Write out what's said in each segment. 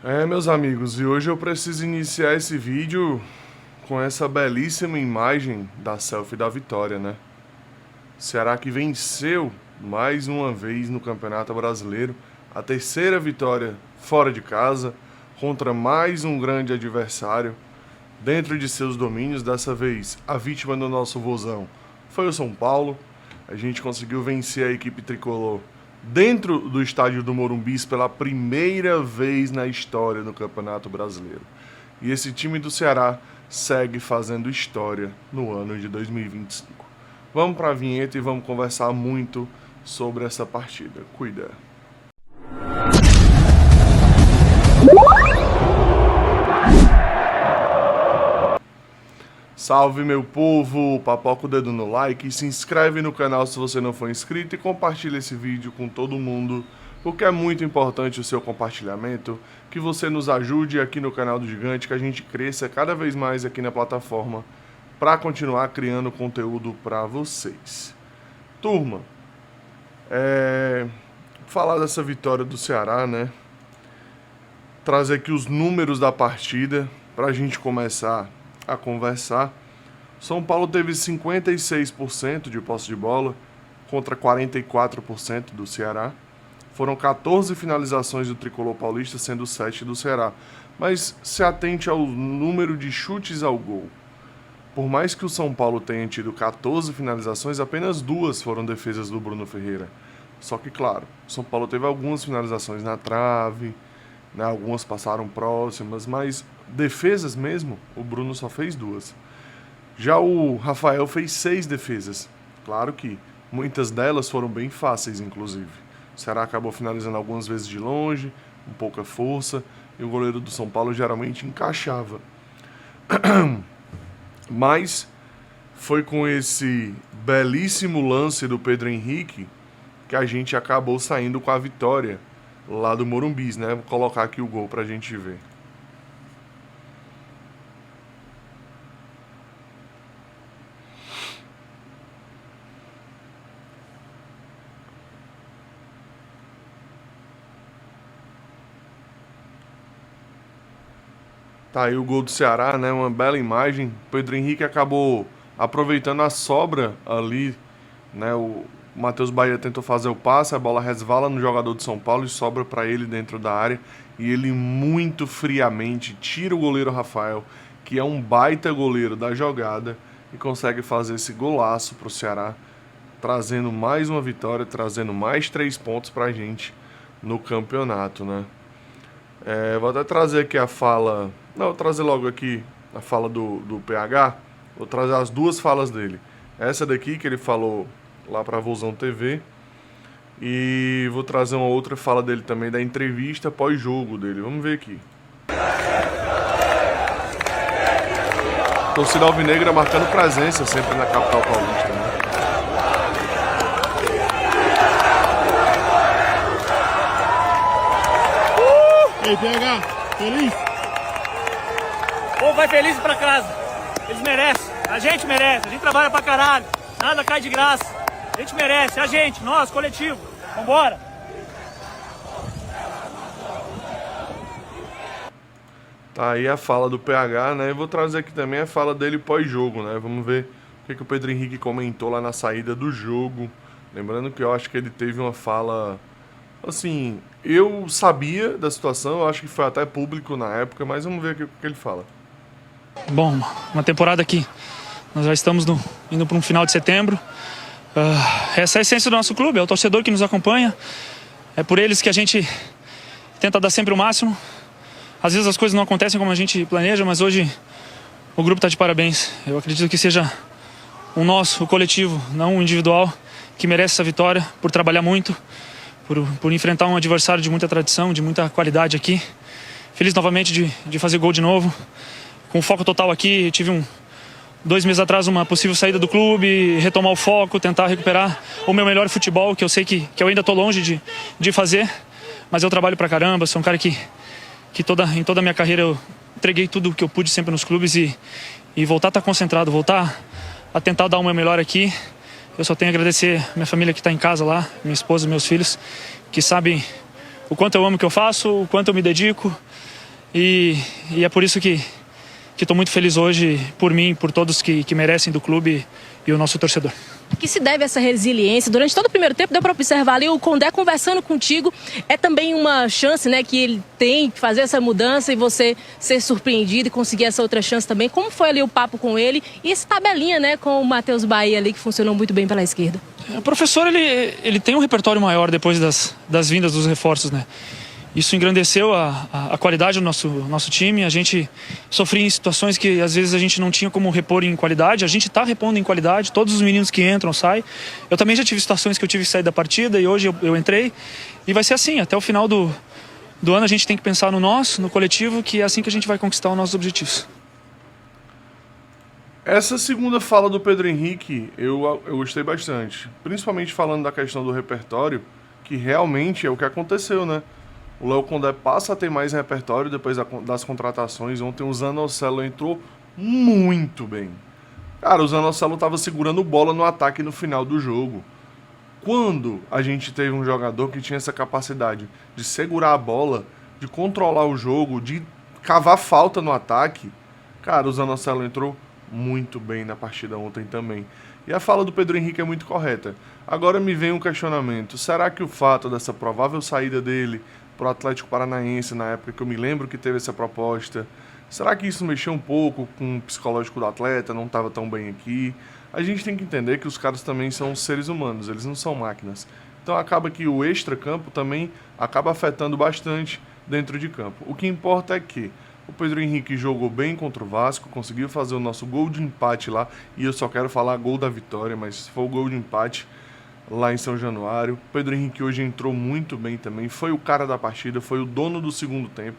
Meus amigos, e hoje eu preciso iniciar esse vídeo com essa belíssima imagem da selfie da vitória, né? Ceará que venceu mais uma vez no Campeonato Brasileiro, a terceira vitória fora de casa, contra mais um grande adversário, dentro de seus domínios. Dessa vez, a vítima do nosso vozão foi o São Paulo. A gente conseguiu vencer a equipe tricolor dentro do estádio do Morumbi pela primeira vez na história do Campeonato Brasileiro. E esse time do Ceará segue fazendo história no ano de 2025. Vamos para a vinheta e vamos conversar muito sobre essa partida. Cuida! Salve, meu povo! Papoca o dedo no like, se inscreve no canal se você não for inscrito e compartilha esse vídeo com todo mundo, porque é muito importante o seu compartilhamento, que você nos ajude aqui no canal do Gigante, que a gente cresça cada vez mais aqui na plataforma para continuar criando conteúdo para vocês. Turma, falar dessa vitória do Ceará, né? Trazer aqui os números da partida para a gente começar a conversar. São Paulo teve 56% de posse de bola contra 44% do Ceará. Foram 14 finalizações do tricolor paulista, sendo 7 do Ceará. Mas se atente ao número de chutes ao gol. Por mais que o São Paulo tenha tido 14 finalizações, apenas 2 foram defesas do Bruno Ferreira. Só que, claro, o São Paulo teve algumas finalizações na trave, né, algumas passaram próximas, mas defesas mesmo, o Bruno só fez 2. Já o Rafael fez 6 defesas. Claro que muitas delas foram bem fáceis, inclusive. O Ceará acabou finalizando algumas vezes de longe, com pouca força, e o goleiro do São Paulo geralmente encaixava. Mas foi com esse belíssimo lance do Pedro Henrique que a gente acabou saindo com a vitória lá do Morumbi, né? Vou colocar aqui o gol pra gente ver. Tá aí o gol do Ceará, né? Uma bela imagem. Pedro Henrique acabou aproveitando a sobra ali, né? O Matheus Bahia tentou fazer o passe, a bola resvala no jogador de São Paulo e sobra para ele dentro da área. E ele muito friamente tira o goleiro Rafael, que é um baita goleiro da jogada, e consegue fazer esse golaço pro Ceará, trazendo mais uma vitória, trazendo mais 3 pontos pra gente no campeonato, né? Vou até trazer aqui a fala... Não, vou trazer logo aqui a fala do PH. Vou trazer as 2 falas dele. Essa daqui que ele falou lá pra Vozão TV. E vou trazer uma outra fala dele também, da entrevista pós-jogo dele. Vamos ver aqui. Torcida alvinegra marcando presença sempre na capital paulista, né? E aí, PH, feliz? O povo vai feliz pra casa. Eles merecem. A gente merece. A gente trabalha pra caralho. Nada cai de graça. A gente merece. A gente, nós, coletivo. Vambora. Tá aí a fala do PH, né? Eu vou trazer aqui também a fala dele pós-jogo, né? Vamos ver o que o Pedro Henrique comentou lá na saída do jogo. Lembrando que eu acho que ele teve uma fala... Assim, eu sabia da situação, eu acho que foi até público na época, mas vamos ver o que ele fala. Bom, uma temporada que nós já estamos indo para um final de setembro. Essa é a essência do nosso clube, é o torcedor que nos acompanha. É por eles que a gente tenta dar sempre o máximo. Às vezes as coisas não acontecem como a gente planeja, mas hoje o grupo está de parabéns. Eu acredito que seja o coletivo, não o individual, que merece essa vitória por trabalhar muito, por enfrentar um adversário de muita tradição, de muita qualidade aqui. Feliz novamente de fazer gol de novo. Com foco total aqui, tive 2 meses atrás uma possível saída do clube, retomar o foco, tentar recuperar o meu melhor futebol, que eu sei que eu ainda estou longe de fazer, mas eu trabalho pra caramba, sou um cara que em toda a minha carreira eu entreguei tudo o que eu pude sempre nos clubes e voltar a estar concentrado, voltar a tentar dar o meu melhor aqui. Eu só tenho a agradecer a minha família que está em casa lá, minha esposa e meus filhos, que sabem o quanto eu amo o que eu faço, o quanto eu me dedico. E é por isso que estou muito feliz hoje por mim, por todos que merecem do clube e o nosso torcedor. Que se deve essa resiliência? Durante todo o primeiro tempo deu para observar ali o Condé conversando contigo. É também uma chance, né, que ele tem de fazer essa mudança e você ser surpreendido e conseguir essa outra chance também. Como foi ali o papo com ele e esse tabelinha, né, com o Matheus Bahia ali, que funcionou muito bem pela esquerda? O professor, ele tem um repertório maior depois das vindas dos reforços, né? Isso engrandeceu a qualidade do nosso time. A gente sofria em situações que às vezes a gente não tinha como repor em qualidade. A gente está repondo em qualidade, todos os meninos que entram saem. Eu também já tive situações que eu tive que sair da partida e hoje eu entrei. E vai ser assim, até o final do ano a gente tem que pensar no nosso, no coletivo, que é assim que a gente vai conquistar os nossos objetivos. Essa segunda fala do Pedro Henrique eu gostei bastante. Principalmente falando da questão do repertório, que realmente é o que aconteceu, né? O Léo Condé passa a ter mais repertório depois das contratações. Ontem o Zanocelo entrou muito bem. Cara, o Zanocelo estava segurando bola no ataque no final do jogo. Quando a gente teve um jogador que tinha essa capacidade de segurar a bola, de controlar o jogo, de cavar falta no ataque, cara, o Zanocelo entrou muito bem na partida ontem também. E a fala do Pedro Henrique é muito correta. Agora me vem um questionamento. Será que o fato dessa provável saída dele para o Atlético Paranaense, na época que eu me lembro que teve essa proposta, será que isso mexeu um pouco com o psicológico do atleta, não estava tão bem aqui? A gente tem que entender que os caras também são seres humanos, eles não são máquinas. Então acaba que o extra-campo também acaba afetando bastante dentro de campo. O que importa é que o Pedro Henrique jogou bem contra o Vasco, conseguiu fazer o nosso gol de empate lá, e eu só quero falar gol da vitória, mas foi o gol de empate lá em São Januário. O Pedro Henrique hoje entrou muito bem também, foi o cara da partida, foi o dono do segundo tempo,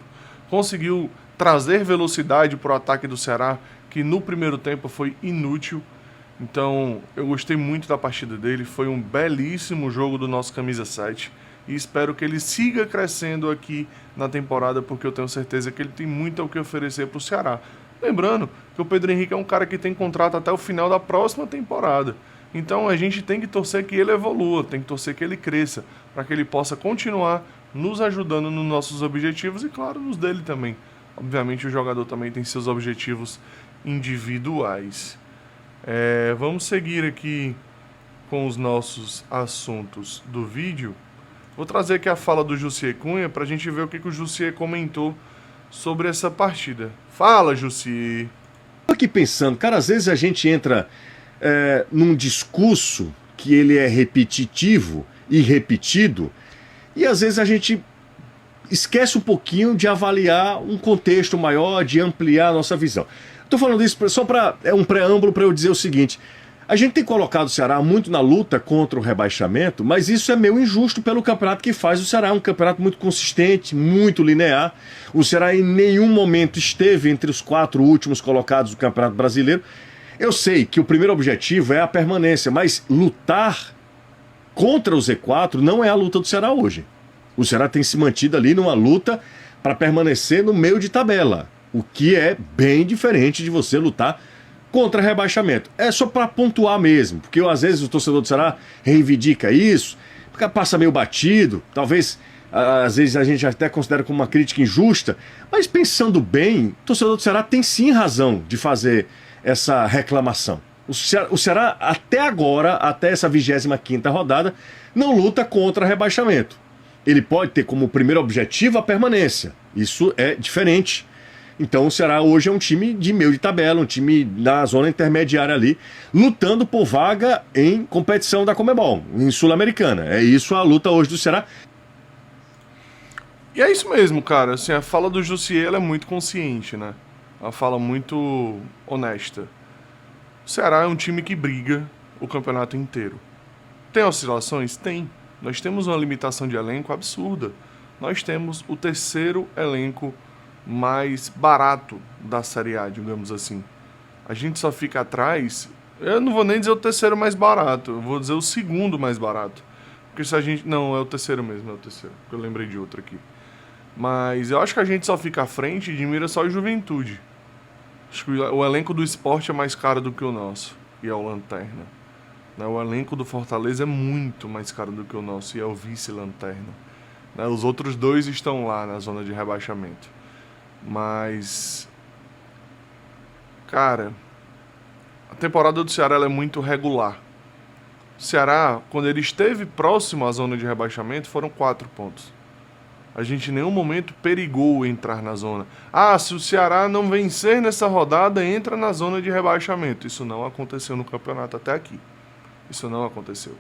conseguiu trazer velocidade para o ataque do Ceará, que no primeiro tempo foi inútil. Então eu gostei muito da partida dele, foi um belíssimo jogo do nosso camisa 7 e espero que ele siga crescendo aqui na temporada, porque eu tenho certeza que ele tem muito ao que oferecer para o Ceará. Lembrando que o Pedro Henrique é um cara que tem contrato até o final da próxima temporada. Então a gente tem que torcer que ele evolua, tem que torcer que ele cresça, para que ele possa continuar nos ajudando nos nossos objetivos e, claro, nos dele também. Obviamente o jogador também tem seus objetivos individuais. Vamos seguir aqui com os nossos assuntos do vídeo. Vou trazer aqui a fala do Jussier Cunha para a gente ver o que o Jussier comentou sobre essa partida. Fala, Jussier. Tô aqui pensando, cara, às vezes a gente entra num discurso que ele é repetitivo e repetido, e às vezes a gente esquece um pouquinho de avaliar um contexto maior, de ampliar a nossa visão. Estou falando isso só para um preâmbulo para eu dizer o seguinte: a gente tem colocado o Ceará muito na luta contra o rebaixamento, mas isso é meio injusto pelo campeonato que faz. O Ceará é um campeonato muito consistente, muito linear. O Ceará em nenhum momento esteve entre os 4 últimos colocados do Campeonato Brasileiro. Eu sei que o primeiro objetivo é a permanência, mas lutar contra o Z4 não é a luta do Ceará hoje. O Ceará tem se mantido ali numa luta para permanecer no meio de tabela, o que é bem diferente de você lutar contra rebaixamento. É só para pontuar mesmo, porque às vezes o torcedor do Ceará reivindica isso, porque passa meio batido, talvez às vezes a gente até considera como uma crítica injusta, mas pensando bem, o torcedor do Ceará tem sim razão de fazer essa reclamação. O Ceará até agora, até essa 25ª rodada, não luta contra rebaixamento. Ele pode ter como primeiro objetivo a permanência. Isso é diferente. Então o Ceará hoje é um time de meio de tabela, um time na zona intermediária ali, lutando por vaga em competição da Conmebol, em Sul-Americana. É isso a luta hoje do Ceará. E é isso mesmo, cara. Assim, a fala do Jussier ela é muito consciente, né? Uma fala muito honesta. O Ceará é um time que briga o campeonato inteiro. Tem oscilações? Tem. Nós temos uma limitação de elenco absurda. Nós temos o terceiro elenco mais barato da Série A, digamos assim. A gente só fica atrás, eu não vou nem dizer o terceiro mais barato, eu vou dizer o segundo mais barato. Porque se a gente... Não, é o terceiro mesmo, é o terceiro. Eu lembrei de outro aqui. Mas eu acho que a gente só fica à frente de Mirassol e Juventude. Acho que o elenco do Sport é mais caro do que o nosso, e é o Lanterna. O elenco do Fortaleza é muito mais caro do que o nosso, e é o vice-lanterna. Os outros dois estão lá na zona de rebaixamento. Mas, cara, a temporada do Ceará ela é muito regular. O Ceará, quando ele esteve próximo à zona de rebaixamento, foram 4 pontos. A gente em nenhum momento perigou entrar na zona. Ah, se o Ceará não vencer nessa rodada, entra na zona de rebaixamento. Isso não aconteceu no campeonato até aqui. Isso não aconteceu.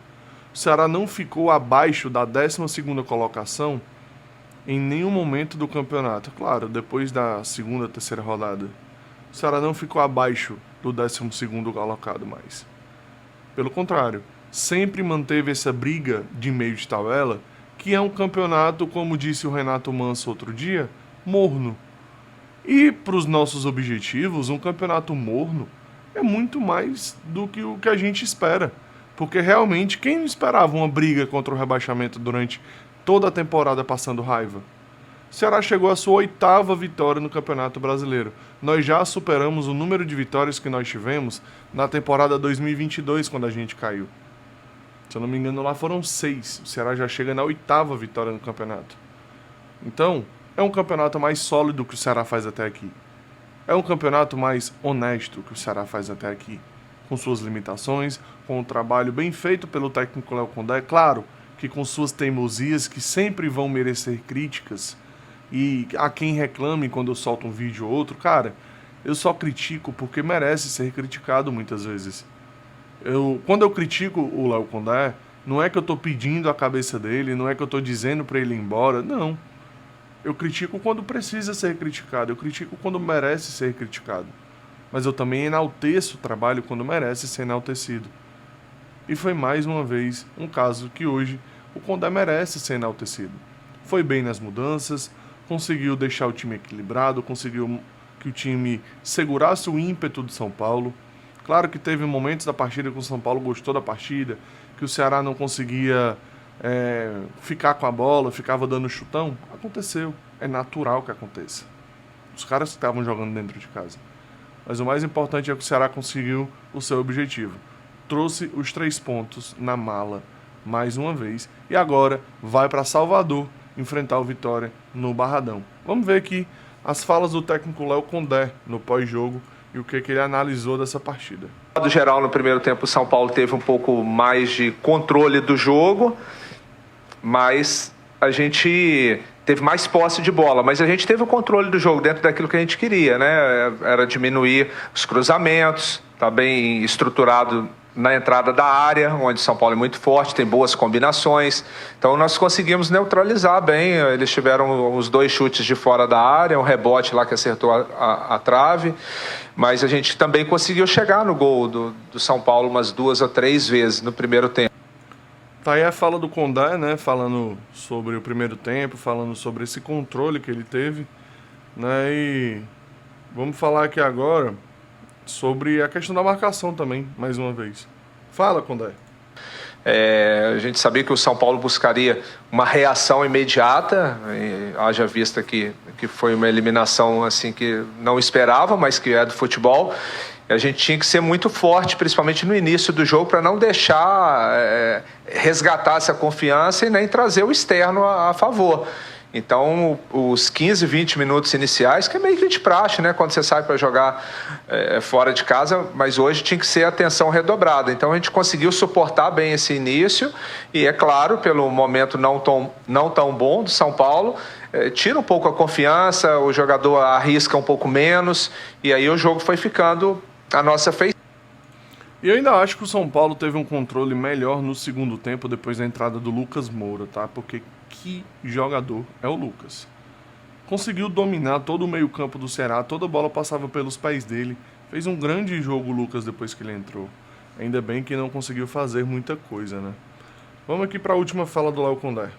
O Ceará não ficou abaixo da 12ª colocação em nenhum momento do campeonato. Claro, depois da segunda, terceira rodada. O Ceará não ficou abaixo do 12º colocado mais. Pelo contrário, sempre manteve essa briga de meio de tabela, que é um campeonato, como disse o Renato Manso outro dia, morno. E para os nossos objetivos, um campeonato morno é muito mais do que o que a gente espera. Porque realmente, quem não esperava uma briga contra o rebaixamento durante toda a temporada passando raiva? O Ceará chegou à sua 8ª vitória no Campeonato Brasileiro. Nós já superamos o número de vitórias que nós tivemos na temporada 2022, quando a gente caiu. Se eu não me engano, lá foram 6. O Ceará já chega na 8ª vitória no campeonato. Então, é um campeonato mais sólido que o Ceará faz até aqui. É um campeonato mais honesto que o Ceará faz até aqui. Com suas limitações, com um trabalho bem feito pelo técnico Léo Condé. Claro que com suas teimosias que sempre vão merecer críticas. E a quem reclame quando eu solto um vídeo ou outro, cara, eu só critico porque merece ser criticado muitas vezes. Quando eu critico o Léo Condé, não é que eu estou pedindo a cabeça dele, não é que eu estou dizendo para ele ir embora, não. Eu critico quando precisa ser criticado, eu critico quando merece ser criticado. Mas eu também enalteço o trabalho quando merece ser enaltecido. E foi mais uma vez um caso que hoje o Condé merece ser enaltecido. Foi bem nas mudanças, conseguiu deixar o time equilibrado, conseguiu que o time segurasse o ímpeto do São Paulo. Claro que teve momentos da partida que o São Paulo gostou da partida, que o Ceará não conseguia ficar com a bola, ficava dando chutão. Aconteceu, é natural que aconteça. Os caras estavam jogando dentro de casa. Mas o mais importante é que o Ceará conseguiu o seu objetivo. Trouxe os 3 pontos na mala, mais uma vez. E agora vai para Salvador enfrentar o Vitória no Barradão. Vamos ver aqui as falas do técnico Léo Condé no pós-jogo e o que ele analisou dessa partida. No geral, no primeiro tempo, o São Paulo teve um pouco mais de controle do jogo, mas a gente teve mais posse de bola, mas a gente teve o controle do jogo dentro daquilo que a gente queria, né? Era diminuir os cruzamentos, tá bem estruturado na entrada da área, onde São Paulo é muito forte, tem boas combinações. Então nós conseguimos neutralizar bem. Eles tiveram os 2 chutes de fora da área, um rebote lá que acertou a trave, mas a gente também conseguiu chegar no gol do São Paulo umas 2 ou 3 vezes no primeiro tempo. Tá aí a fala do Condé, né, falando sobre o primeiro tempo, falando sobre esse controle que ele teve, né, e vamos falar aqui agora sobre a questão da marcação também, mais uma vez. Fala, Condé. A gente sabia que o São Paulo buscaria uma reação imediata, haja vista que foi uma eliminação assim que não esperava, mas que é do futebol. A gente tinha que ser muito forte, principalmente no início do jogo, para não deixar resgatar essa confiança e nem trazer o externo a favor. Então, os 15, 20 minutos iniciais, que é meio que de praxe, né? Quando você sai para jogar fora de casa, mas hoje tinha que ser atenção redobrada. Então, a gente conseguiu suportar bem esse início e, é claro, pelo momento não tão bom do São Paulo, tira um pouco a confiança, o jogador arrisca um pouco menos e aí o jogo foi ficando a nossa feição. E eu ainda acho que o São Paulo teve um controle melhor no segundo tempo, depois da entrada do Lucas Moura, tá? Porque que jogador é o Lucas. Conseguiu dominar todo o meio-campo do Ceará, toda a bola passava pelos pés dele. Fez um grande jogo o Lucas depois que ele entrou. Ainda bem que não conseguiu fazer muita coisa, né? Vamos aqui para a última fala do Léo Condé.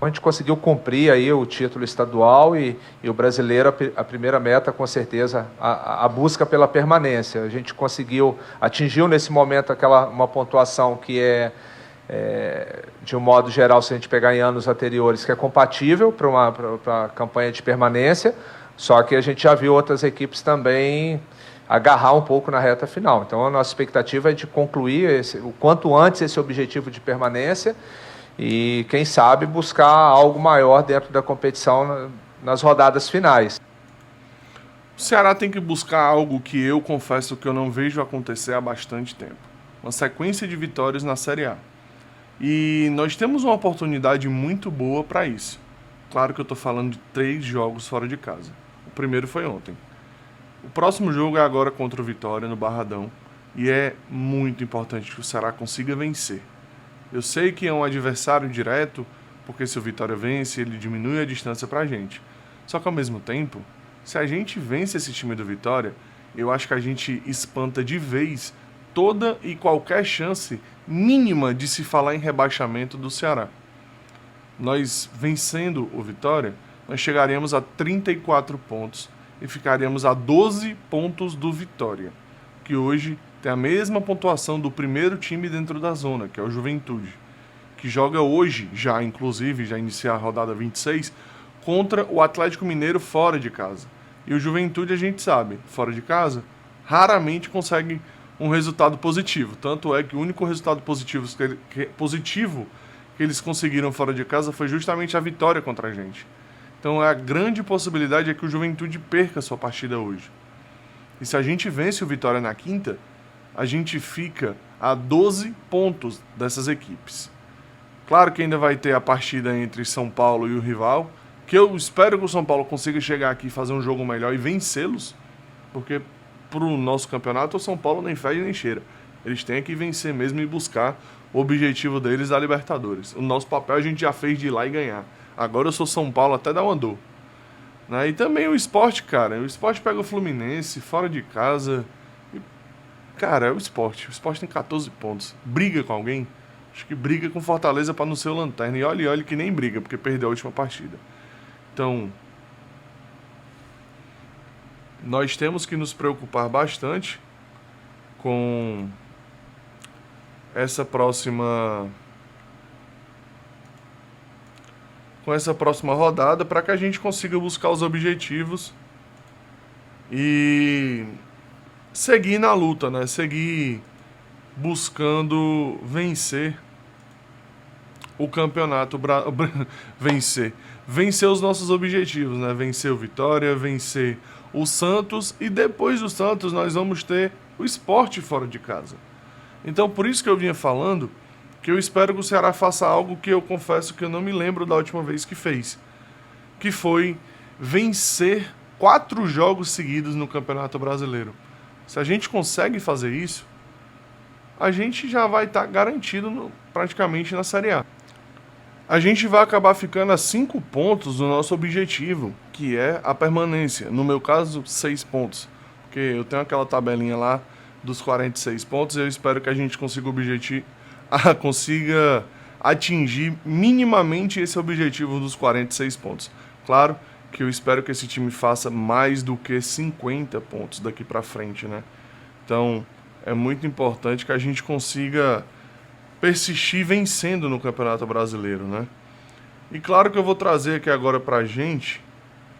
A gente conseguiu cumprir aí o título estadual e o brasileiro, a primeira meta, com certeza, a busca pela permanência. A gente atingiu nesse momento uma pontuação que de um modo geral, se a gente pegar em anos anteriores, que é compatível para a campanha de permanência, só que a gente já viu outras equipes também agarrar um pouco na reta final. Então a nossa expectativa é de concluir o quanto antes esse objetivo de permanência e, quem sabe, buscar algo maior dentro da competição nas rodadas finais. O Ceará tem que buscar algo que eu confesso que eu não vejo acontecer há bastante tempo. Uma sequência de vitórias na Série A. E nós temos uma oportunidade muito boa para isso. Claro que eu estou falando de 3 jogos fora de casa. O primeiro foi ontem. O próximo jogo é agora contra o Vitória, no Barradão. E é muito importante que o Ceará consiga vencer. Eu sei que é um adversário direto, porque se o Vitória vence, ele diminui a distância para a gente. Só que ao mesmo tempo, se a gente vence esse time do Vitória, eu acho que a gente espanta de vez toda e qualquer chance mínima de se falar em rebaixamento do Ceará. Nós vencendo o Vitória, nós chegaríamos a 34 pontos e ficaríamos a 12 pontos do Vitória, que hoje tem a mesma pontuação do primeiro time dentro da zona, que é o Juventude, que joga hoje, já inicia a rodada 26, contra o Atlético Mineiro fora de casa. E o Juventude, a gente sabe, fora de casa, raramente consegue um resultado positivo. Tanto é que o único resultado positivo que eles conseguiram fora de casa foi justamente a vitória contra a gente. Então a grande possibilidade é que o Juventude perca sua partida hoje. E se a gente vence o Vitória na quinta, a gente fica a 12 pontos dessas equipes. Claro que ainda vai ter a partida entre São Paulo e o rival, que eu espero que o São Paulo consiga chegar aqui e fazer um jogo melhor e vencê-los, porque pro nosso campeonato o São Paulo nem fede nem cheira. Eles têm que vencer mesmo e buscar o objetivo deles da Libertadores. O nosso papel a gente já fez de ir lá e ganhar. Agora eu sou São Paulo até dar uma dor. Né? E também o Sport, cara. O Sport pega o Fluminense fora de casa. E, cara, é o Sport. O Sport tem 14 pontos. Briga com alguém? Acho que briga com Fortaleza para não ser o lanterna. E olha que nem briga, porque perdeu a última partida. Então, nós temos que nos preocupar bastante com essa próxima rodada para que a gente consiga buscar os objetivos e seguir na luta, né? Seguir buscando vencer o campeonato, vencer os nossos objetivos, né? Vencer o Vitória, vencer o Santos, e depois do Santos nós vamos ter o Sport fora de casa. Então por isso que eu vinha falando que eu espero que o Ceará faça algo que eu confesso que eu não me lembro da última vez que fez, que foi vencer 4 jogos seguidos no Campeonato Brasileiro. Se a gente consegue fazer isso, a gente já vai estar garantido praticamente na Série A. A gente vai acabar ficando a 5 pontos do nosso objetivo, que é a permanência. No meu caso, 6 pontos. Porque eu tenho aquela tabelinha lá dos 46 pontos e eu espero que a gente consiga atingir minimamente esse objetivo dos 46 pontos. Claro que eu espero que esse time faça mais do que 50 pontos daqui para frente, né? Então, é muito importante que a gente consiga persistir vencendo no Campeonato Brasileiro, né? E claro que eu vou trazer aqui agora pra gente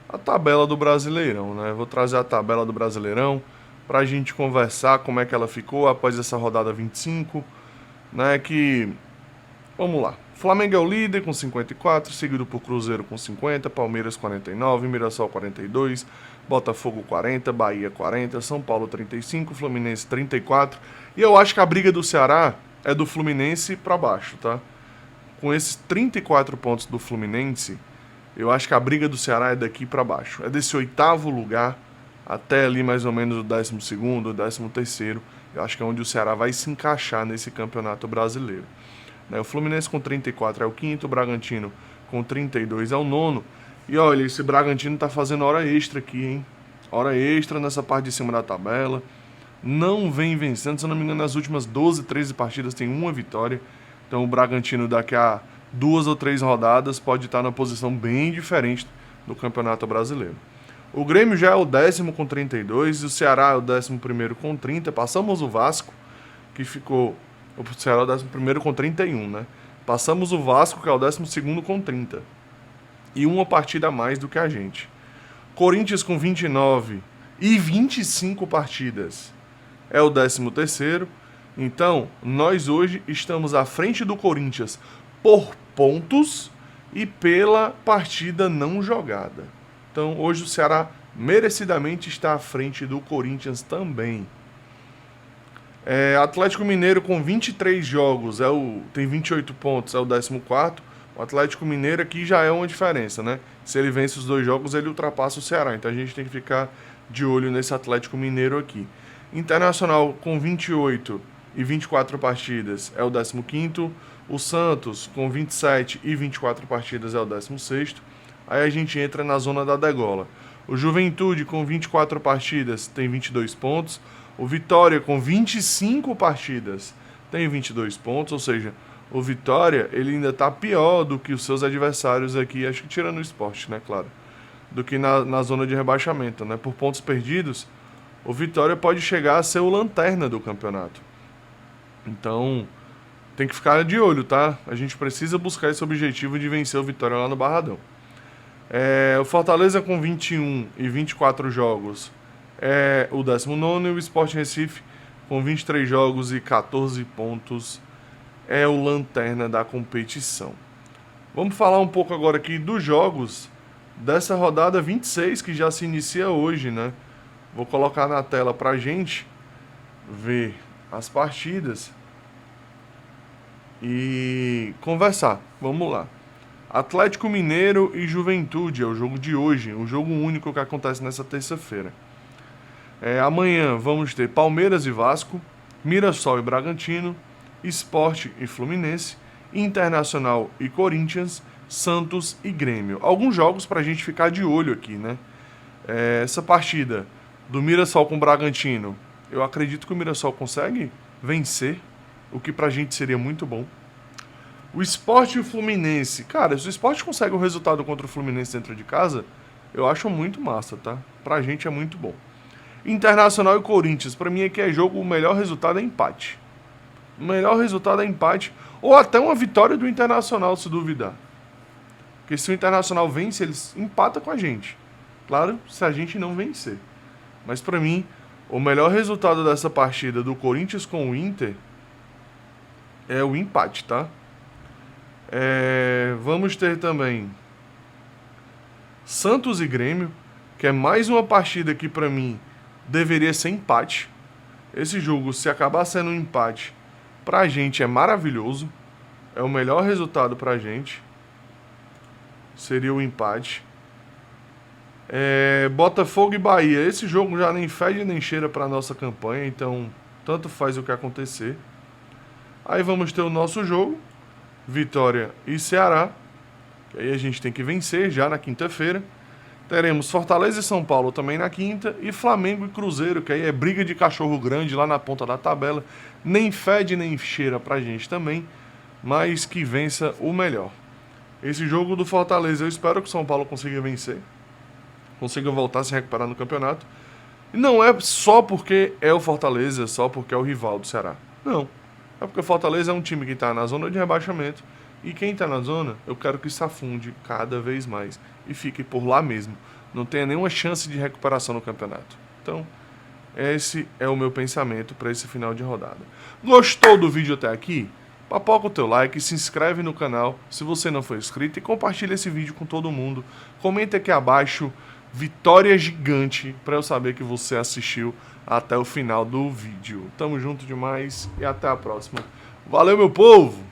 a tabela do Brasileirão, né? Vou trazer a tabela do Brasileirão pra gente conversar como é que ela ficou após essa rodada 25, né? Que, vamos lá, Flamengo é o líder com 54, seguido por Cruzeiro com 50, Palmeiras 49, Mirassol 42, Botafogo 40, Bahia 40, São Paulo 35, Fluminense 34, e eu acho que a briga do Ceará é do Fluminense para baixo, tá? Com esses 34 pontos do Fluminense, eu acho que a briga do Ceará é daqui para baixo. É desse 8º lugar até ali mais ou menos o 12º, o 13º. Eu acho que é onde o Ceará vai se encaixar nesse Campeonato Brasileiro. O Fluminense com 34 é o 5º, o Bragantino com 32 é o 9º. E olha, esse Bragantino tá fazendo hora extra aqui, hein? Hora extra nessa parte de cima da tabela. Não vem vencendo, se eu não me engano, nas últimas 12, 13 partidas tem uma vitória. Então o Bragantino daqui a 2 ou 3 rodadas pode estar numa posição bem diferente do Campeonato Brasileiro. O Grêmio já é o 10º com 32, e o Ceará é o 11º com 30. Passamos o Vasco, que ficou... O Ceará é o 11º com 31, né? Passamos o Vasco, que é o 12º com 30. E uma partida a mais do que a gente. Corinthians com 29 e 25 partidas é o 13º. Então, nós hoje estamos à frente do Corinthians por pontos e pela partida não jogada. Então, hoje o Ceará merecidamente está à frente do Corinthians também. Atlético Mineiro com 23 jogos, tem 28 pontos, é o 14º. O Atlético Mineiro aqui já é uma diferença, né? Se ele vence os 2 jogos, ele ultrapassa o Ceará. Então a gente tem que ficar de olho nesse Atlético Mineiro aqui. Internacional com 28 e 24 partidas é o 15º. O Santos com 27 e 24 partidas é o 16º. Aí a gente entra na zona da degola. O Juventude com 24 partidas tem 22 pontos. O Vitória com 25 partidas tem 22 pontos, ou seja, o Vitória ele ainda está pior do que os seus adversários aqui, acho que tirando o Sport, né, claro, do que na zona de rebaixamento, né? Por pontos perdidos, o Vitória pode chegar a ser o lanterna do campeonato. Então, tem que ficar de olho, tá? A gente precisa buscar esse objetivo de vencer o Vitória lá no Barradão. O Fortaleza com 21 e 24 jogos é o 19º, e o Sport Recife com 23 jogos e 14 pontos é o lanterna da competição. Vamos falar um pouco agora aqui dos jogos dessa rodada 26, que já se inicia hoje, né? Vou colocar na tela pra gente ver as partidas e conversar. Vamos lá. Atlético Mineiro e Juventude é o jogo de hoje, o jogo único que acontece nessa terça-feira. Amanhã vamos ter Palmeiras e Vasco, Mirassol e Bragantino, Sport e Fluminense, Internacional e Corinthians, Santos e Grêmio. Alguns jogos pra gente ficar de olho aqui, né? Essa partida do Mirassol com o Bragantino, eu acredito que o Mirassol consegue vencer, o que pra gente seria muito bom. O Sport e o Fluminense, cara, se o Sport consegue um resultado contra o Fluminense dentro de casa, eu acho muito massa, tá? Pra gente é muito bom. Internacional e Corinthians, pra mim aqui é jogo, o melhor resultado é empate. O melhor resultado é empate, ou até uma vitória do Internacional, se duvidar. Porque se o Internacional vence, eles empatam com a gente. Claro, se a gente não vencer. Mas pra mim, o melhor resultado dessa partida do Corinthians com o Inter é o empate, tá? Vamos ter também Santos e Grêmio, que é mais uma partida que pra mim deveria ser empate. Esse jogo, se acabar sendo um empate, pra gente é maravilhoso. É o melhor resultado pra gente. Seria o empate. Botafogo e Bahia. Esse jogo já nem fede nem cheira pra nossa campanha, então tanto faz o que acontecer. Aí vamos ter o nosso jogo, Vitória e Ceará, que aí a gente tem que vencer já na quinta-feira. Teremos Fortaleza e São Paulo também na quinta, e Flamengo e Cruzeiro, que aí é briga de cachorro grande lá na ponta da tabela. Nem fede nem cheira pra gente também, mas que vença o melhor. Esse jogo do Fortaleza, eu espero que o São Paulo consiga vencer, consiga voltar a se recuperar no campeonato. E não é só porque é o Fortaleza, só porque é o rival do Ceará. Não. É porque o Fortaleza é um time que está na zona de rebaixamento, e quem está na zona, eu quero que se afunde cada vez mais e fique por lá mesmo. Não tenha nenhuma chance de recuperação no campeonato. Então, esse é o meu pensamento para esse final de rodada. Gostou do vídeo até aqui? Papoca o teu like, se inscreve no canal se você não for inscrito e compartilha esse vídeo com todo mundo. Comenta aqui abaixo, vitória gigante, para eu saber que você assistiu até o final do vídeo. Tamo junto demais e até a próxima. Valeu, meu povo!